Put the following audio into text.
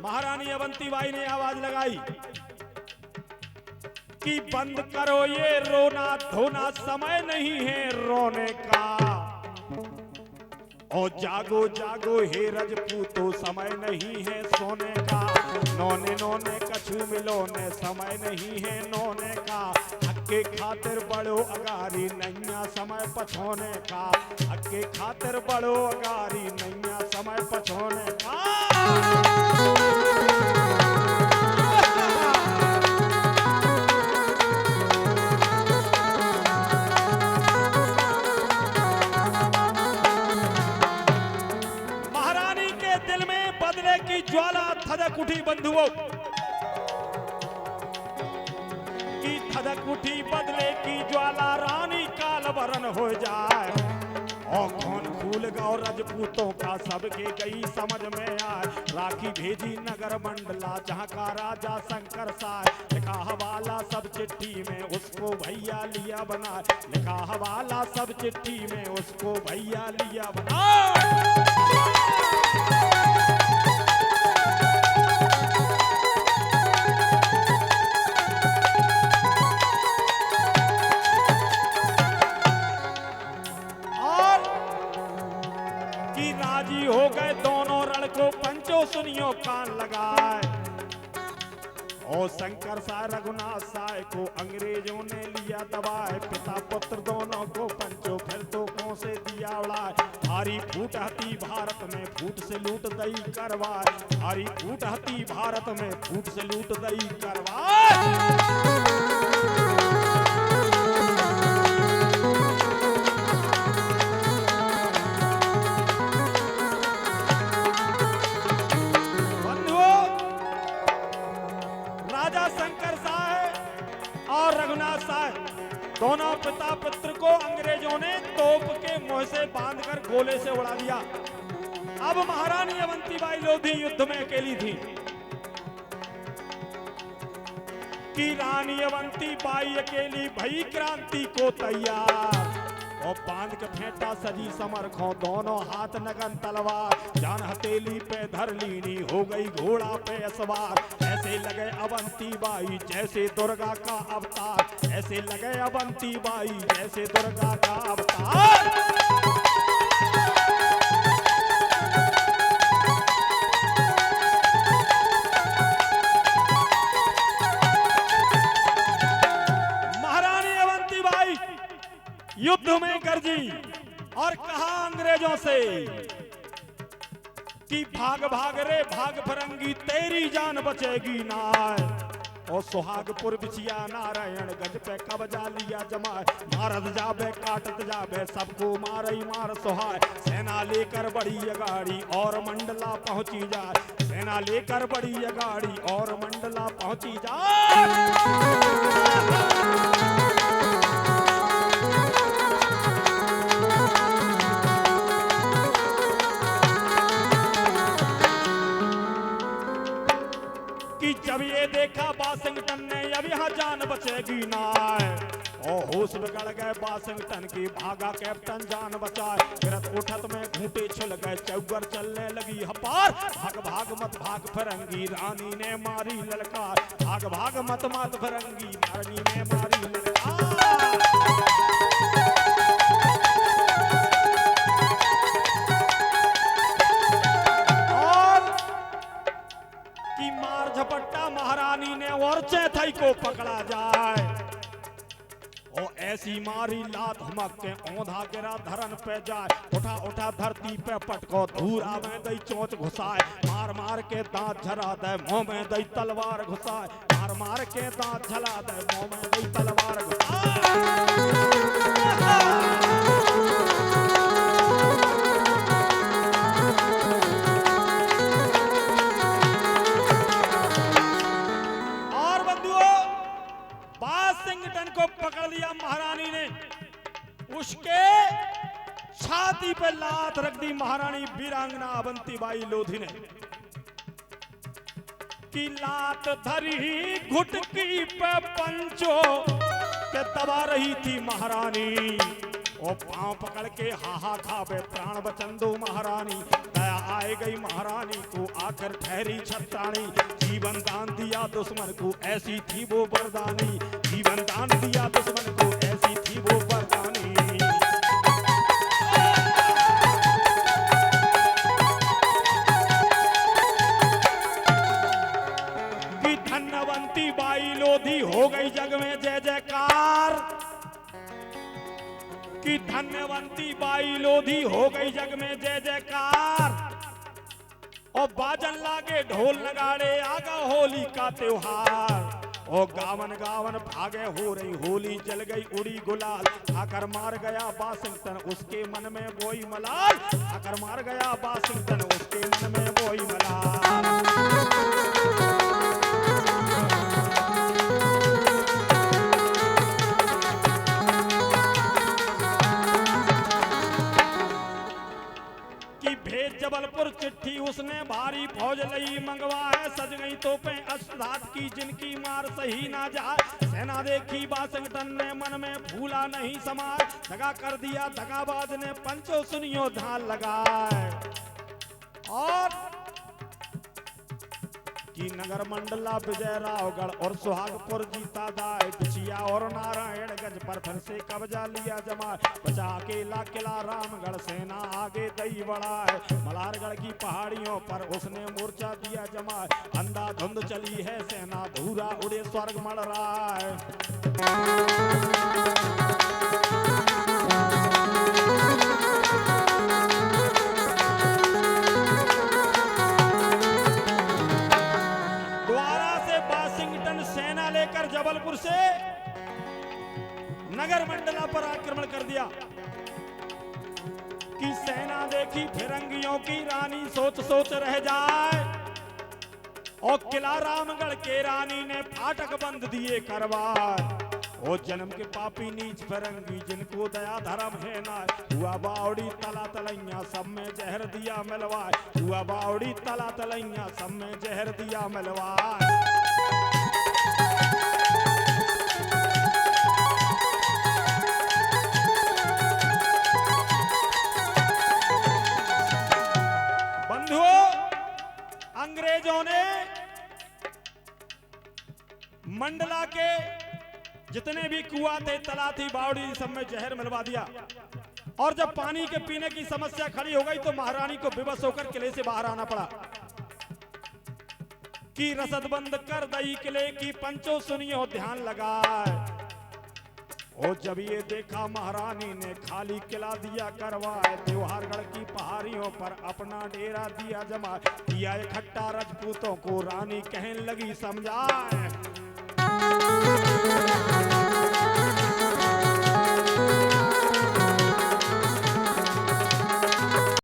महारानी अवंतीबाई ने आवाज लगाई कि बंद करो ये रोना धोना, समय नहीं है रोने का। और जागो जागो हे रजपूतो, समय नहीं है सोने का। नौने नौने कछु मिलोने, समय नहीं है नौने का। हक के खातिर बड़ो अगारी, नैया समय पछोने का। हक के खातिर बड़ो अगारी, नैया समय पछोने का। की ज्वाला थदक उठी बंधुओं की, थदक उठी बदले की ज्वाला, रानी काल वरन हो जाए। और कौन फूल गौ रजपूतों का सबके गई समझ में आए। राखी भेजी नगर मंडला, जहाँ का राजा शंकर साय। लिखा हवाला सब चिट्ठी में, उसको भैया लिया बना। लिखा हवाला सब चिट्ठी में, उसको भैया लिया बना। राजी हो गए दोनों लड़कों, पंचो सुनियो कान लगाए। और शंकर साय रघुनाथ साय को अंग्रेजों ने लिया दबाए। पिता पुत्र दोनों को पंचो फिर तो कौन से दिया उड़ाए। भारी फूट हती भारत में, फूट से लूट दई करवाए। भारी फूट हती भारत में, फूट से लूट दई करवाए। शंकर साय और रघुनाथ साय दोनों पिता पुत्र को अंग्रेजों ने तोप के मुंह से बांधकर गोले से उड़ा दिया। अब महारानी अवंतीबाई लोधी युद्ध में अकेली थी कि रानी अवंतीबाई अकेली भई क्रांति को तैयार। और बांध के फेंटा सजी समर खो, दोनों हाथ नगन तलवार। जान हथेली पे धर लीनी, हो गई घोड़ा पे सवार। ऐसे लगे अवंतीबाई जैसे दुर्गा का अवतार। ऐसे लगे अवंतीबाई जैसे दुर्गा का अवतार। युद्ध में गर्जी और कहा अंग्रेजों से कि भाग भाग रे भाग फरंगी, तेरी जान बचेगी ना। और सुहागपुर बिछिया नारायण गंज पे कब्जा लिया जमाए। मारत जाबे काटत जाबे, सबको मारई मार सुहाय। सेना लेकर बड़ी अगाड़ी और मंडला पहुंची जाए। सेना लेकर बड़ी अगाड़ी और मंडला पहुंची जाए। जब ये देखा वाशिंगटन ने, अब यहाँ जान बचेगी ना। और होश बिगड़ गए वाशिंगटन की, भागा कैप्टन जान बचाए। गिरत उठत में घूंटे छुल गए, चौगर चलने लगी हपार। भाग भाग मत भाग फरंगी, रानी ने मारी ललकार। भाग भाग मत मत फरंगी, रानी ने मारी ललकार। झपट्टा महारानी ने और चैथई को पकड़ा जाए। और ऐसी मारी लात हमक के, औंधा गिरा धरन पे जाए। उठा उठा धरती पे पटको, धूरा में दई चोंच घुसाए। मार मार के दांत झला दे, मुंह में दई तलवार घुसाए। मार मार के दांत झला दे, मुंह में दई तलवार घुसाए। वाशिंगटन को पकड़ लिया महारानी ने, उसके छाती पे लात रख दी महारानी वीरांगना अवंतीबाई लोधी ने। की लात धरी घुटकी पे पंचो के दबा रही थी महारानी। ओ पांव पकड़ के हाहा खावे प्राण बचन दो महारानी। दया आए गई महारानी को आकर ठहरी छत्राणी। जीवन दान दिया दुश्मन को ऐसी थी वो वरदानी। जीवन दान दिया दुश्मन को ऐसी थी वो वरदानी। कि धन्यवंती बाई लोधी हो गई जग में जय जयकार। कि धन्यवंती बाई लोधी हो गई जग में जय जयकार। और बाजन लागे ढोल नगाड़े आगा होली का त्योहार। ओ गावन गावन भागे हो रही होली जल गई उड़ी गुलाल। आकर मार गया वाशिंगटन उसके मन में वही मलाल। आकर मार गया वाशिंगटन उसके मन में वही मलाल। जबलपुर चिट्ठी उसने भारी फौज लई मंगवा है। सज गई तोपें अश्वघात की जिनकी मार सही ना जाए। सेना देखी वाशिंगटन ने मन में भूला नहीं समाए। दगा कर दिया दगाबाज ने पंचो सुनियो ध्यान लगाए। और कि नगर मंडला विजय रावगढ़ और सुहागपुर जीता दाए। बिछिया और नारायणगंज पर फिर से कब्जा लिया जमा। बचा अकेला किला रामगढ़ सेना आगे दई बढ़ा है। मलारगढ़ की पहाड़ियों पर उसने मोर्चा दिया जमा। अंधाधुंध चली है सेना धूरा उड़े स्वर्ग मड़ रहा है। जबलपुर से नगर मंडला पर आक्रमण कर दिया। कि सेना देखी फिरंगियों की रानी सोच सोच रह जाए। और किला रामगढ़ के रानी ने फाटक बंद दिए करवाए। ओ जन्म के पापी नीच फिरंगी जिनको दया धर्म है ना। हुआ बावड़ी तला तलैया सब में जहर दिया मिलवाए। हुआ बावड़ी तला तलैया सब में जहर दिया मिलवाए। अंग्रेजों ने मंडला के जितने भी कुआं थे तला थी बावड़ी सब में जहर मिलवा दिया। और जब पानी के पीने की समस्या खड़ी हो गई तो महारानी को बेबस होकर किले से बाहर आना पड़ा। कि रसद बंद कर दई किले की पंचो सुनियो ध्यान लगाए। और जब ये देखा महारानी ने खाली किला दिया करवाए। त्योहारगढ़ की पहाड़ियों पर अपना डेरा दिया जमा। किया इकट्ठा राजपूतों को रानी कहने लगी समझाए।